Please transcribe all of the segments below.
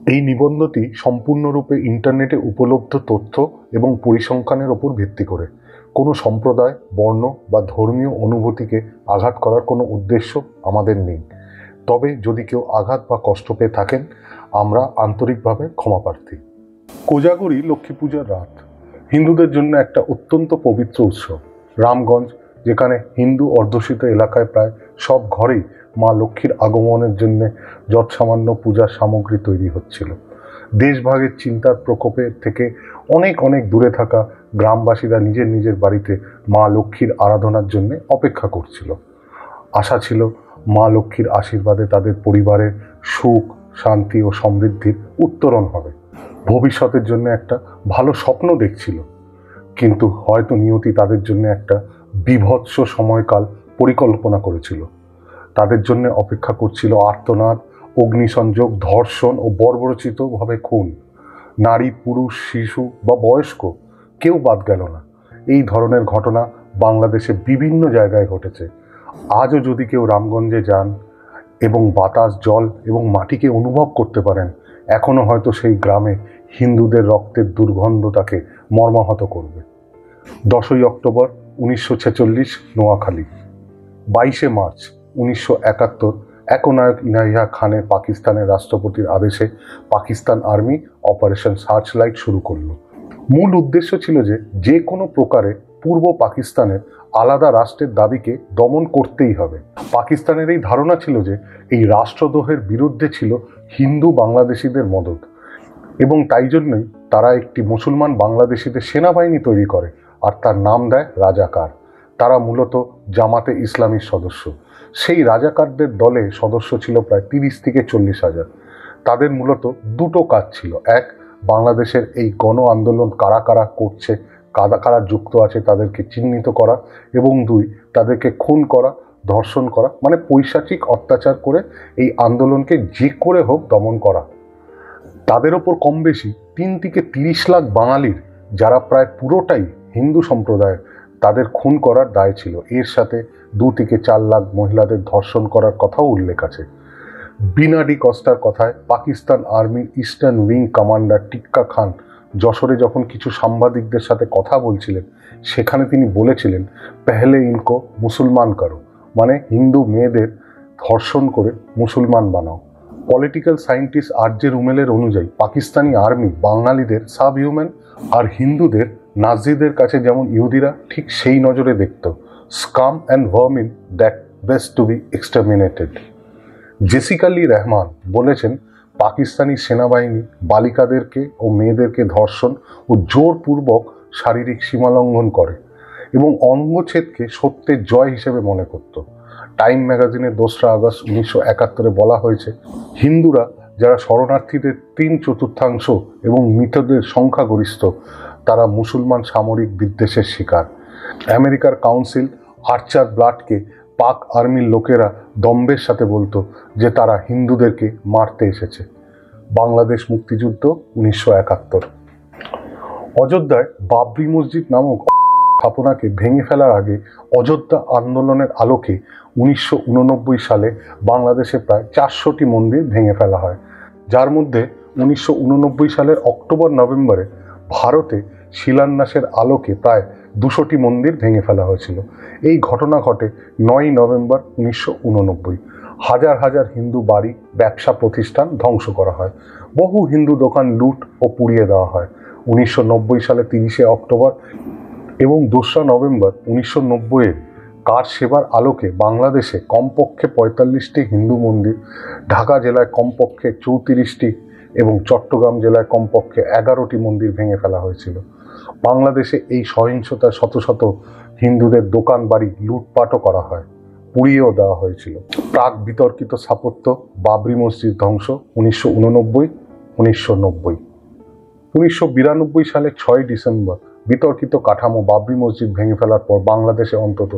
এই নিবন্ধটি সম্পূর্ণরূপে ইন্টারনেটে উপলব্ধ তথ্য এবং পরিসংখ্যানের ওপর ভিত্তি করে। কোনো সম্প্রদায়, বর্ণ বা ধর্মীয় অনুভূতিকে আঘাত করার কোনো উদ্দেশ্য আমাদের নেই। তবে যদি কেউ আঘাত বা কষ্ট পেয়ে থাকেন, আমরা আন্তরিকভাবে ক্ষমাপ্রার্থী। কোজাগরী লক্ষ্মী পূজার রাত হিন্দুদের জন্য একটা অত্যন্ত পবিত্র উৎসব। রামগঞ্জ, যেখানে হিন্দু অধ্যুষিত এলাকায় প্রায় সব ঘরেই মা লক্ষ্মীর আগমনের জন্য যৎসামান্য পূজার সামগ্রী তৈরি হচ্ছিল। দেশভাগের চিন্তার প্রকোপে থেকে অনেক অনেক দূরে থাকা গ্রামবাসীরা নিজের নিজের বাড়িতে মা লক্ষ্মীর আরাধনার জন্য অপেক্ষা করছিল। আশা ছিল মা লক্ষ্মীর আশীর্বাদে তাদের পরিবারের সুখ, শান্তি ও সমৃদ্ধির উত্তরণ হবে। ভবিষ্যতের জন্য একটা ভালো স্বপ্ন দেখছিল। কিন্তু হয়তো নিয়তি তাদের জন্য একটা বীভৎস সময়কাল পরিকল্পনা করেছিল। তাদের জন্য অপেক্ষা করছিল আর্তনাদ, অগ্নিসংযোগ, ধর্ষণ ও বর্বরচিতভাবে খুন। নারী, পুরুষ, শিশু বা বয়স্ক কেউ বাদ গেল না। এই ধরনের ঘটনা বাংলাদেশে বিভিন্ন জায়গায় ঘটেছে। আজও যদি কেউ রামগঞ্জে যান এবং বাতাস, জল এবং মাটিকে অনুভব করতে পারেন, এখনো হয়তো সেই গ্রামে হিন্দুদের রক্তের দুর্গন্ধ তাকে মর্মাহত করবে। 10ই অক্টোবর 1946 নোয়াখালী। 22শে মার্চ 1971 একনায়ক ইনাইয়া খানের পাকিস্তানের রাষ্ট্রপতির আদেশে পাকিস্তান আর্মি অপারেশন সার্চলাইট শুরু করলো। মূল উদ্দেশ্য ছিল যে কোনো প্রকারে পূর্ব পাকিস্তানের আলাদা রাষ্ট্রের দাবিকে দমন করতেই হবে। পাকিস্তানের এই ধারণা ছিল যে এই রাষ্ট্রদ্রোহের বিরুদ্ধে ছিল হিন্দু বাংলাদেশিদের মদদ, এবং তাই জন্যই তারা একটি মুসলমান বাংলাদেশিদের সেনাবাহিনী তৈরি করে আর তার নাম দেয় রাজাকার। তারা মূলত জামাতে ইসলামীর সদস্য। সেই রাজাকারদের দলে সদস্য ছিল প্রায় 30 থেকে 40,000। তাদের মূলত দুটো কাজ ছিল: এক, বাংলাদেশের এই গণ আন্দোলন কারা কারা করছে, কারা কারা যুক্ত আছে তাদেরকে চিহ্নিত করা, এবং দুই, তাদেরকে খুন করা, ধর্ষণ করা, মানে পৈশাচিক অত্যাচার করে এই আন্দোলনকে যে করে হোক দমন করা। তাদের ওপর কম বেশি 3 থেকে 30 লাখ বাঙালির, যারা প্রায় পুরোটাই হিন্দু সম্প্রদায়ের, তাদের খুন করার দায় ছিল। এর সাথে 2 থেকে 4 লাখ মহিলাদের ধর্ষণ করার কথাও উল্লেখ আছে। বিনা ডি কস্টার কথায় পাকিস্তান আর্মির ইস্টার্ন উইং কমান্ডার টিক্কা খান যশোরে যখন কিছু সাংবাদিকদের সাথে কথা বলছিলেন, সেখানে তিনি বলেছিলেন, পেহলে ইনকো মুসলমান করো, মানে হিন্দু মেয়েদের ধর্ষণ করে মুসলমান বানাও। পলিটিক্যাল সায়েন্টিস্ট আরজে রুমেলের অনুযায়ী পাকিস্তানি আর্মি বাঙালিদের সাব হিউম্যান আর হিন্দুদের নাজিদের কাছে যেমন ইহুদিরা, ঠিক সেই নজরে দেখত। Scum and vermin that best to be exterminated. Jessica Lee Rahman বলেছেন, পাকিস্তানি সেনাবাহিনী বালিকাদেরকে ও মেয়েদেরকে ধর্ষণ ও জোরপূর্বক শারীরিক সীমালঙ্ঘন করে এবং অঙ্গচ্ছেদকে সত্যের জয় হিসেবে মনে করত। টাইম ম্যাগাজিনের 2রা আগস্ট 1971 বলা হয়েছে, হিন্দুরা যারা শরণার্থীদের 3/4 এবং মৃতদের সংখ্যাগরিষ্ঠ, তারা মুসলমান সামরিক বিদ্বেষের শিকার। আমেরিকার কাউন্সিল আর্চার ব্লাডকে পাক আর্মির লোকেরা দম্ভের সাথে বলতো যে তারা হিন্দুদেরকে মারতে এসেছে। বাংলাদেশ মুক্তিযুদ্ধ 1971। অযোধ্যায় বাবরি মসজিদ নামক স্থাপনাকে ভেঙে ফেলার আগে অযোধ্যা আন্দোলনের আলোকে 1989 সালে বাংলাদেশে প্রায় 400টি মন্দির ভেঙে ফেলা হয়, যার মধ্যে 1989 সালের অক্টোবর-নভেম্বরে ভারতে শিলান্যাসের আলোকে প্রায় 200টি মন্দির ভেঙে ফেলা হয়েছিল। এই ঘটনা ঘটে 9ই নভেম্বর 1989। হাজার হাজার হিন্দু বাড়ি, ব্যবসা প্রতিষ্ঠান ধ্বংস করা হয়। বহু হিন্দু দোকান লুট ও পুড়িয়ে দেওয়া হয়। 1990 সালে 30শে অক্টোবর এবং 2রা নভেম্বর 1990-এর কার সেবার আলোকে বাংলাদেশে কমপক্ষে 45টি হিন্দু মন্দির, ঢাকা জেলায় কমপক্ষে 34টি এবং চট্টগ্রাম জেলায় কমপক্ষে 11টি মন্দির ভেঙে ফেলা হয়েছিল। বাংলাদেশে এই সহিংসতায় শত শত হিন্দুদের দোকান বাড়ি লুটপাটও করা হয়, পুড়িয়েও দেওয়া হয়েছিল। প্রাক বিতর্কিত স্থাপত্য বাবরি মসজিদ ধ্বংস 1989, 1990। 1992 সালের 6ই ডিসেম্বর বিতর্কিত কাঠামো বাবরি মসজিদ ভেঙে ফেলার পর বাংলাদেশে অন্তত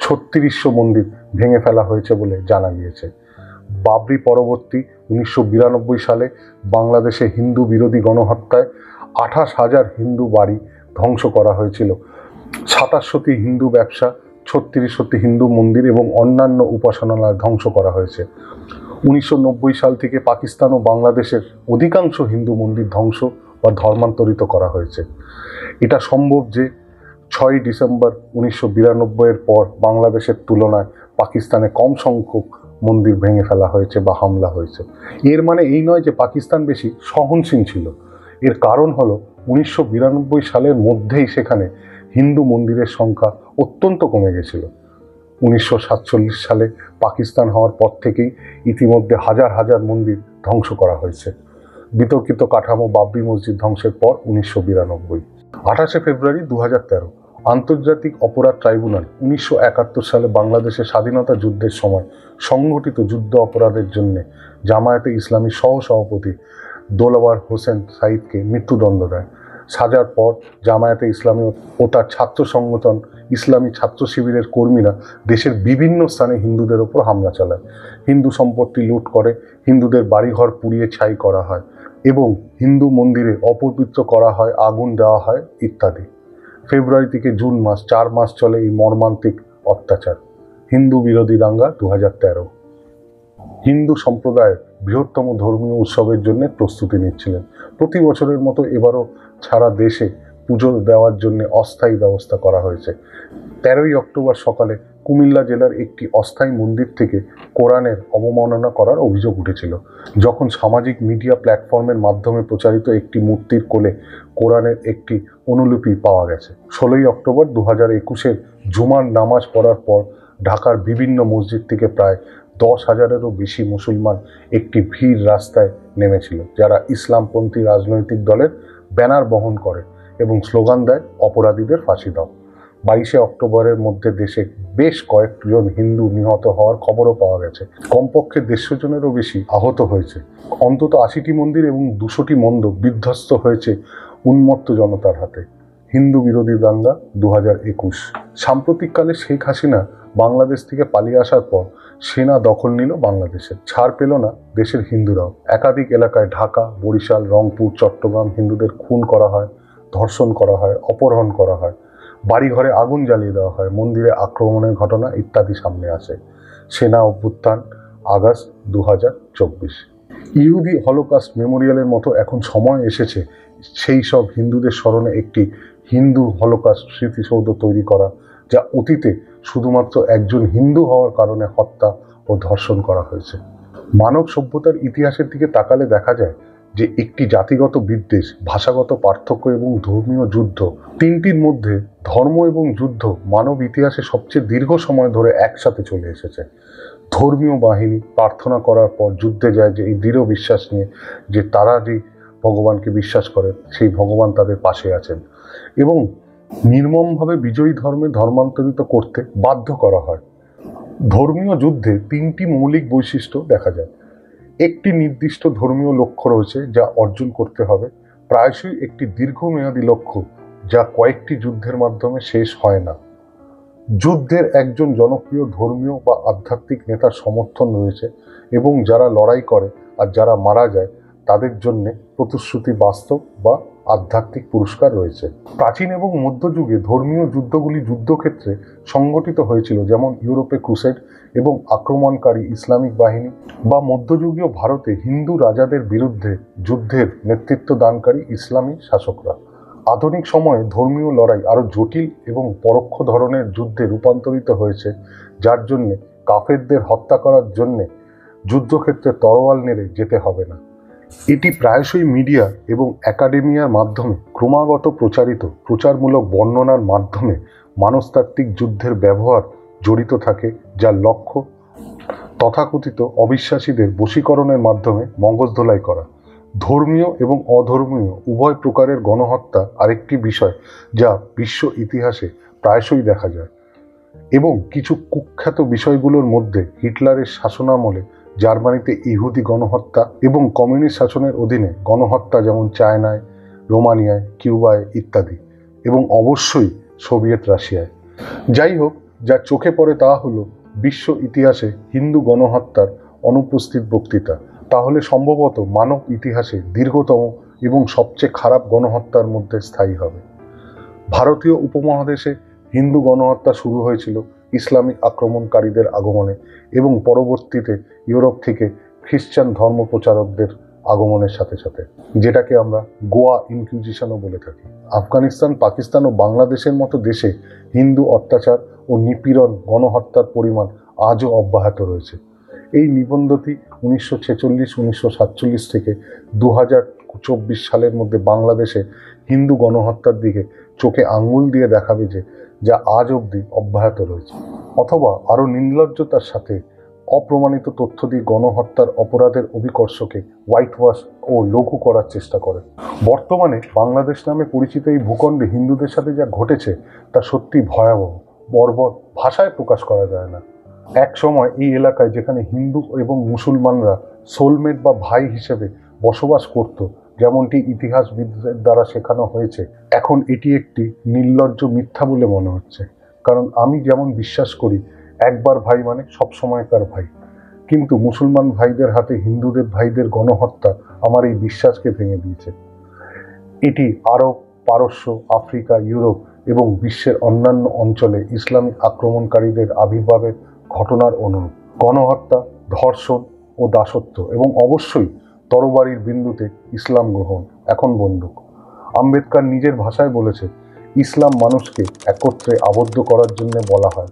3600 মন্দির ভেঙে ফেলা হয়েছে বলে জানা গিয়েছে। বাবরি পরবর্তী 1992 সালে বাংলাদেশে হিন্দু বিরোধী গণহত্যায় 28,000 হিন্দু বাড়ি ধ্বংস করা হয়েছিল। 2700টি হিন্দু ব্যবসা, 3600টি হিন্দু মন্দির এবং অন্যান্য উপাসনালয় ধ্বংস করা হয়েছে। 1990 সাল থেকে পাকিস্তান ও বাংলাদেশের অধিকাংশ হিন্দু মন্দির ধ্বংস বা ধর্মান্তরিত করা হয়েছে। এটা সম্ভব যে 6 ডিসেম্বর 1992-এর পর বাংলাদেশের তুলনায় পাকিস্তানে কম সংখ্যক মন্দির ভেঙে ফেলা হয়েছে বা হামলা হয়েছে। এর মানে এই নয় যে পাকিস্তান বেশি সহনশীল ছিল। এর কারণ হলো 1992 সালের মধ্যেই সেখানে হিন্দু মন্দিরের সংখ্যা অত্যন্ত কমে গেছিল। 1947 সালে পাকিস্তান হওয়ার পর থেকেই ইতিমধ্যে হাজার হাজার মন্দির ধ্বংস করা হয়েছে। বিতর্কিত কাঠামো বাবরি মসজিদ ধ্বংসের পর 1992। 28 ফেব্রুয়ারি 2013 আন্তর্জাতিক অপরাধ ট্রাইব্যুনাল 1971 সালে বাংলাদেশের স্বাধীনতা যুদ্ধের সময় সংঘটিত যুদ্ধ অপরাধের জন্য জামায়াতে ইসলামী সহসভাপতি দেলোয়ার হোসেন সাঈদকে মৃত্যুদণ্ড দেয়। সাজার পর জামায়াতে ইসলামী ও তার ছাত্র সংগঠন ইসলামী ছাত্র শিবিরের কর্মীরা দেশের বিভিন্ন স্থানে হিন্দুদের ওপর হামলা চালায়, হিন্দু সম্পত্তি লুট করে, হিন্দুদের বাড়িঘর পুড়িয়ে ছাই করা হয় এবং হিন্দু মন্দিরে অপবিত্র করা হয়, আগুন দেওয়া হয় ইত্যাদি। ফেব্রুয়ারি থেকে জুন মাস 4 মাস চলে এই মর্মান্তিক অত্যাচার। হিন্দু বিরোধী দাঙ্গা 2013। হিন্দু সম্প্রদায়ের বৃহত্তম ধর্মীয় উৎসবের জন্য প্রস্তুতি নিচ্ছিলেন। প্রতি বছরের মতো এবারও সারা দেশে পুজো দেওয়ার জন্য অস্থায়ী ব্যবস্থা করা হয়েছে। 13ই অক্টোবর সকালে কুমিল্লা জেলার একটি অস্থায়ী মন্দির থেকে কোরআনের অবমাননা করার অভিযোগ উঠেছিল। যখন সামাজিক মিডিয়া প্ল্যাটফর্মের মাধ্যমে প্রচারিত একটি মূর্তির কোলে কোরআনের একটি অনুলিপি পাওয়া গেছে। 16ই অক্টোবর 2021-এর জুমার নামাজ পড়ার পর ঢাকার বিভিন্ন মসজিদ থেকে প্রায় 10,000-এরও বেশি মুসলমান একটি ভিড় রাস্তায় নেমেছিল, যারা ইসলামপন্থী রাজনৈতিক দলের ব্যানার বহন করে এবং স্লোগান দেয়, অপরাধীদের ফাঁসি দাও। 22শে অক্টোবরের মধ্যে দেশে বেশ কয়েকজন হিন্দু নিহত হওয়ার খবরও পাওয়া গেছে। কমপক্ষে 150 জনেরও বেশি আহত হয়েছে। অন্তত 80টি মন্দির এবং 200টি মণ্ডপ বিধ্বস্ত হয়েছে উন্মত্ত জনতার হাতে। হিন্দু বিরোধী দাঙ্গা 2021। সাম্প্রতিককালে শেখ হাসিনা বাংলাদেশ থেকে পালিয়ে আসার পর সেনা দখল নিল বাংলাদেশে। ছাড় পেল না দেশের হিন্দুরাও। একাধিক এলাকায় ঢাকা, বরিশাল, রংপুর, চট্টগ্রাম হিন্দুদের খুন করা হয়, ধর্ষণ করা হয়, অপহরণ করা হয়, বাড়িঘরে আগুন জ্বালিয়ে দেওয়া হয়, মন্দিরে আক্রমণের ঘটনা ইত্যাদি সামনে আসে। সেনা অভ্যুত্থান আগস্ট 2024। ইহুদি হলোকাস্ট মেমোরিয়ালের মতো এখন সময় এসেছে সেই সব হিন্দুদের স্মরণে একটি হিন্দু হলোকাস্ট স্মৃতিসৌধ তৈরি করা, যা অতীতে শুধুমাত্র একজন হিন্দু হওয়ার কারণে হত্যা ও ধর্ষণ করা হয়েছে। মানব সভ্যতার ইতিহাসের দিকে তাকালে দেখা যায় যে একটি জাতিগত বিদ্বেষ, ভাষাগত পার্থক্য এবং ধর্মীয় যুদ্ধ, তিনটির মধ্যে ধর্ম এবং যুদ্ধ মানব ইতিহাসে সবচেয়ে দীর্ঘ সময় ধরে একসাথে চলে এসেছে। ধর্মীয় বাহিনী প্রার্থনা করার পর যুদ্ধে যায় যে এই দৃঢ় বিশ্বাস নিয়ে যে তারা যে ভগবানকে বিশ্বাস করে সেই ভগবান তাদের পাশে আছেন, এবং নির্মমভাবে বিজয়ী ধর্মে ধর্মান্তরিত করতে বাধ্য করা হয়। ধর্মীয় যুদ্ধে 3টি মৌলিক বৈশিষ্ট্য দেখা যায়। একটি নির্দিষ্ট ধর্মীয় লক্ষ্য রয়েছে যা অর্জন করতে হবে, প্রায়শই একটি দীর্ঘমেয়াদী লক্ষ্য যা কয়েকটি যুদ্ধের মাধ্যমে শেষ হয় না। যুদ্ধের একজন জনপ্রিয় ধর্মীয় বা আধ্যাত্মিক নেতার সমর্থন রয়েছে এবং যারা লড়াই করে আর যারা মারা যায় তাদের জন্য প্রতিশ্রুতি বাস্তব বা আধ্যাত্মিক পুরস্কার রয়েছে। প্রাচীন এবং মধ্যযুগে ধর্মীয় যুদ্ধগুলি যুদ্ধক্ষেত্রে সংগঠিত হয়েছিল, যেমন ইউরোপে ক্রুসেড এবং আক্রমণকারী ইসলামিক বাহিনী, বা মধ্যযুগীয় ভারতে হিন্দু রাজাদের বিরুদ্ধে যুদ্ধের নেতৃত্ব দানকারী ইসলামী শাসকরা। আধুনিক সময়ে ধর্মীয় লড়াই আরও জটিল এবং পরোক্ষ ধরনের যুদ্ধে রূপান্তরিত হয়েছে, যার জন্য কাফেরদের হত্যা করার জন্য যুদ্ধক্ষেত্রে তরোয়াল নেড়ে যেতে হবে না। এটি প্রায়শই মিডিয়া এবং একাডেমিয়ার মাধ্যমে ক্রমাগত প্রচারিত প্রচারমূলক বর্ণনার মাধ্যমে মনস্তাত্ত্বিক যুদ্ধের ব্যবহার জড়িত থাকে, যার লক্ষ্য তথাকথিত অবিশ্বাসীদের বশীকরণের মাধ্যমে মগজধোলাই করা। ধর্মীয় এবং অধর্মীয় উভয় প্রকারের গণহত্যা আরেকটি বিষয় যা বিশ্ব ইতিহাসে প্রায়শই দেখা যায়, এবং কিছু কুখ্যাত বিষয়গুলোর মধ্যে হিটলারের শাসনামলে জার্মানিতে ইহুদি গণহত্যা এবং কমিউনিস্ট শাসনের অধীনে গণহত্যা, যেমন চায়নায়, রোমানিয়ায়, কিউবায় ইত্যাদি, এবং অবশ্যই সোভিয়েত রাশিয়ায়। যাই হোক, যা চোখে পড়ে তা হলো বিশ্ব ইতিহাসে হিন্দু গণহত্যার অনুপস্থিত বক্তৃতা। তাহলে সম্ভবত মানব ইতিহাসে দীর্ঘতম এবং সবচেয়ে খারাপ গণহত্যার মধ্যে স্থায়ী হবে। ভারতীয় উপমহাদেশে হিন্দু গণহত্যা শুরু হয়েছিল ইসলামিক আক্রমণকারীদের আগমনে এবং পরবর্তীতে ইউরোপ থেকে খ্রিস্টান ধর্ম প্রচারকদের আগমনের সাথে সাথে, যেটাকে আমরা গোয়া ইনকুইজিশনও বলে থাকি। আফগানিস্তান, পাকিস্তান ও বাংলাদেশের মতো দেশে হিন্দু অত্যাচার ও নিপীড়ন, গণহত্যার পরিমাণ আজও অব্যাহত রয়েছে। এই নিবন্ধটি 1946-1947 থেকে 2024 সালের মধ্যে বাংলাদেশে হিন্দু গণহত্যার দিকে চোখে আঙ্গুল দিয়ে দেখাবে যে যা আজ অবধি অব্যাহত রয়েছে, অথবা আরও নির্লজ্জতার সাথে অপ্রমাণিত তথ্য দিয়ে গণহত্যার অপরাধের অভিকর্ষকে হোয়াইট ওয়াশ ও লঘু করার চেষ্টা করে। বর্তমানে বাংলাদেশ নামে পরিচিত এই ভূখণ্ডে হিন্দুদের সাথে যা ঘটেছে তা সত্যি ভয়াবহ, বর্বর, ভাষায় প্রকাশ করা যায় না। এক সময় এই এলাকায় যেখানে হিন্দু এবং মুসলমানরা সোলমেট বা ভাই হিসেবে বসবাস করত, যেমনটি ইতিহাসবিদদের দ্বারা শেখানো হয়েছে, এখন এটি একটি নির্লজ্জ মিথ্যা বলে মনে হচ্ছে। কারণ আমি যেমন বিশ্বাস করি একবার ভাই মানে সবসময়কার ভাই, কিন্তু মুসলমান ভাইদের হাতে হিন্দুদের ভাইদের গণহত্যা আমার এই বিশ্বাসকে ভেঙে দিয়েছে। এটি আরব, পারস্য, আফ্রিকা, ইউরোপ এবং বিশ্বের অন্যান্য অঞ্চলে ইসলামিক আক্রমণকারীদের আবির্ভাবের ঘটনার অনুরূপ। গণহত্যা, ধর্ষণ ও দাসত্ব, এবং অবশ্যই তরবারির বিন্দুতে ইসলাম গ্রহণ, এখন বন্দুক। আম্বেদকর নিজের ভাষায় বলেছে, ইসলাম মানুষকে একত্রে আবদ্ধ করার জন্য বলা হয়,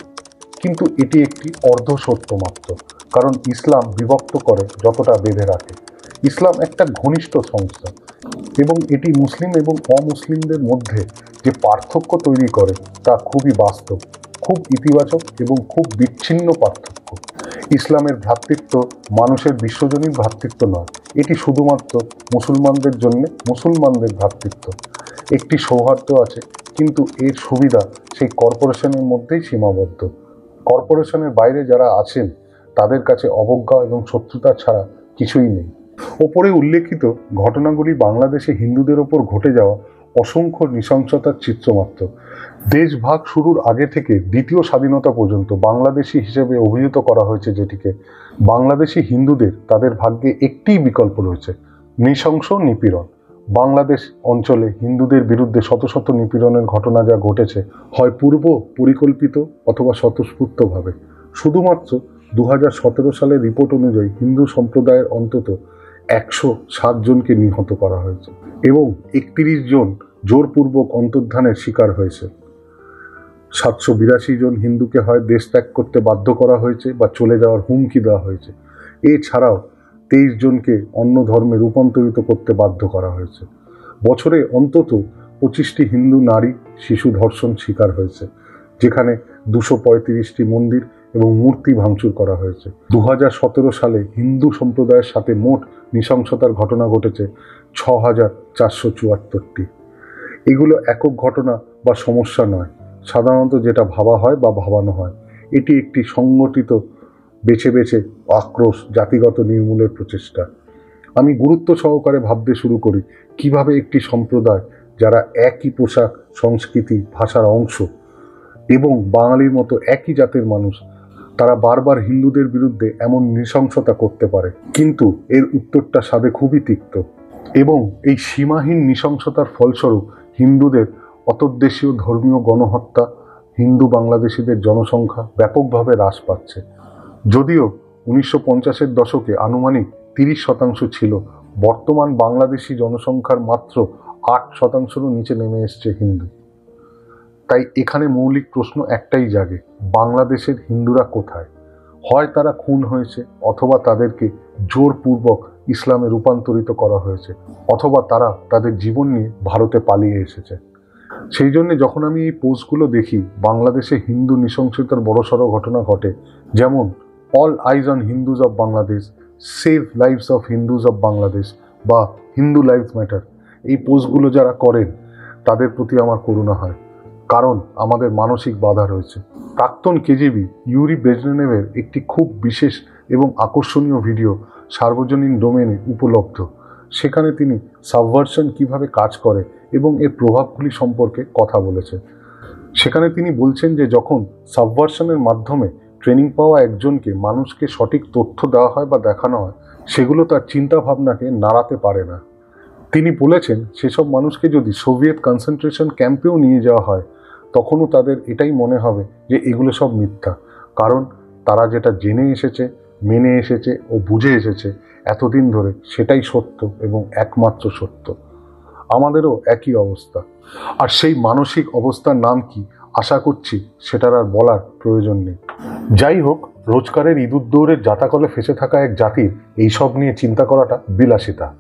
কিন্তু এটি একটি অর্ধ সত্য মাত্র, কারণ ইসলাম বিভক্ত করে যতটা বেঁধে রাখে। ইসলাম একটা ঘনিষ্ঠ সংস্থা এবং এটি মুসলিম এবং অমুসলিমদের মধ্যে যে পার্থক্য তৈরি করে তা খুবই বাস্তব, খুব ইতিবাচক এবং খুব বিচ্ছিন্ন পার্থক্য। ইসলামের ভ্রাতৃত্ব মানুষের বিশ্বজনীন ভ্রাতৃত্ব নয়, এটি শুধুমাত্র মুসলমানদের জন্য মুসলমানদের ভ্রাতৃত্ব। একটি সৌহার্দ্য আছে, কিন্তু এর সুবিধা সেই কর্পোরেশনের মধ্যেই সীমাবদ্ধ। কর্পোরেশনের বাইরে যারা আছেন তাদের কাছে অবজ্ঞা এবং শত্রুতা ছাড়া কিছুই নেই। ওপরে উল্লেখিত ঘটনাগুলি বাংলাদেশে হিন্দুদের ওপর ঘটে যাওয়া অসংখ্য নৃশংসতার চিত্রমাত্র। দেশভাগ শুরুর আগে থেকে দ্বিতীয় স্বাধীনতা পর্যন্ত বাংলাদেশি হিসেবে অভিহিত করা হয়েছে যেটিকে। বাংলাদেশি হিন্দুদের তাদের ভাগ্যে একটিই বিকল্প রয়েছে, নৃশংস নিপীড়ন। বাংলাদেশ অঞ্চলে হিন্দুদের বিরুদ্ধে শত শত নিপীড়নের ঘটনা যা ঘটেছে, হয় পূর্ব পরিকল্পিত অথবা স্বতঃস্ফূর্তভাবে। শুধুমাত্র 2017 সালের রিপোর্ট অনুযায়ী হিন্দু সম্প্রদায়ের অন্তত 107 জনকে নিহত করা হয়েছে এবং 31 জন জোরপূর্বক অন্তর্ধানের শিকার হয়েছে। 782 জন হিন্দুকে হয় দেশ ত্যাগ করতে বাধ্য করা হয়েছে বা চলে যাওয়ার হুমকি দেওয়া হয়েছে। এছাড়াও 23 জনকে অন্য ধর্মে রূপান্তরিত করতে বাধ্য করা হয়েছে। বছরে অন্তত 25টি হিন্দু নারী শিশু ধর্ষণ শিকার হয়েছে, যেখানে 235টি মন্দির এবং মূর্তি ভাঙচুর করা হয়েছে। 2017 সালে হিন্দু সম্প্রদায়ের সাথে মোট নৃশংসতার ঘটনা ঘটেছে 6474টি। এগুলো একক ঘটনা বা সমস্যা নয়, সাধারণত যেটা ভাবা হয় বা ভাবানো হয়। এটি একটি সংগঠিত বেছে বেছে আক্রোশ, জাতিগত নির্মূলের প্রচেষ্টা। আমি গুরুত্ব সহকারে ভাবতে শুরু করি কিভাবে একটি সম্প্রদায় যারা একই পোশাক, সংস্কৃতি, ভাষার অংশ এবং বাঙালির মতো একই জাতের মানুষ, তারা বারবার হিন্দুদের বিরুদ্ধে এমন নৃশংসতা করতে পারে। কিন্তু এর উত্তরটা স্বাদে খুবই তিক্ত, এবং এই সীমাহীন নৃশংসতার ফলস্বরূপ হিন্দুদের অতদ্দেশীয় ধর্মীয় গণহত্যা, হিন্দু বাংলাদেশিদের জনসংখ্যা ব্যাপকভাবে হ্রাস পাচ্ছে। যদিও 1950-এর দশকে আনুমানিক 30% ছিল, বর্তমান বাংলাদেশি জনসংখ্যার মাত্র 8%-এরও নিচে নেমে এসছে হিন্দু। তাই এখানে মৌলিক প্রশ্ন একটাই জাগে, বাংলাদেশের হিন্দুরা কোথায়? হয় তারা খুন হয়েছে, অথবা তাদেরকে জোরপূর্বক ইসলামে রূপান্তরিত করা হয়েছে, অথবা তারা তাদের জীবন নিয়ে ভারতে পালিয়ে এসেছে। সেই জন্য যখন আমি এই পোস্টগুলো দেখি, বাংলাদেশে হিন্দু নৃশংসতার বড়সড় ঘটনা ঘটে, যেমন all eyes on Hindus of Bangladesh, save lives of Hindus of Bangladesh বা হিন্দু লাইভস ম্যাটার, এই পোস্টগুলো যারা করেন তাদের প্রতি আমার করুণা হয়, কারণ আমাদের মানসিক বাধা রয়েছে। প্রাক্তন কেজিবি ইউরি ব্রেজনেভের একটি খুব বিশেষ এবং আকর্ষণীয় ভিডিও সার্বজনীন ডোমেনে উপলব্ধ। সেখানে তিনি সাবভার্সন কিভাবে কাজ করে এবং এর প্রভাবগুলি সম্পর্কে কথা বলেছে। সেখানে তিনি বলছেন যে যখন সাবভার্সনের মাধ্যমে ট্রেনিং পাওয়া একজনকে মানুষকে সঠিক তথ্য দেওয়া হয় বা দেখানো হয়, সেগুলো তার চিন্তাভাবনাকে নাড়াতে পারে না। তিনি বলেছেন সেসব মানুষকে যদি সোভিয়েত কনসেন্ট্রেশন ক্যাম্পেও নিয়ে যাওয়া হয়, তখনও তাদের এটাই মনে হবে যে এগুলো সব মিথ্যা, কারণ তারা যেটা জেনে এসেছে, মেনে এসেছে ও বুঝে এসেছে এতদিন ধরে, সেটাই সত্য এবং একমাত্র সত্য। আমাদেরও একই অবস্থা। আর সেই মানসিক অবস্থার নাম কি আশা করছি সেটার আর বলার প্রয়োজন নেই। যাই হোক, রোজকারের ইঁদুর দৌড়ের জাতাকলে ফেসে থাকা এক জাতির এইসব নিয়ে চিন্তা করাটা বিলাসিতা।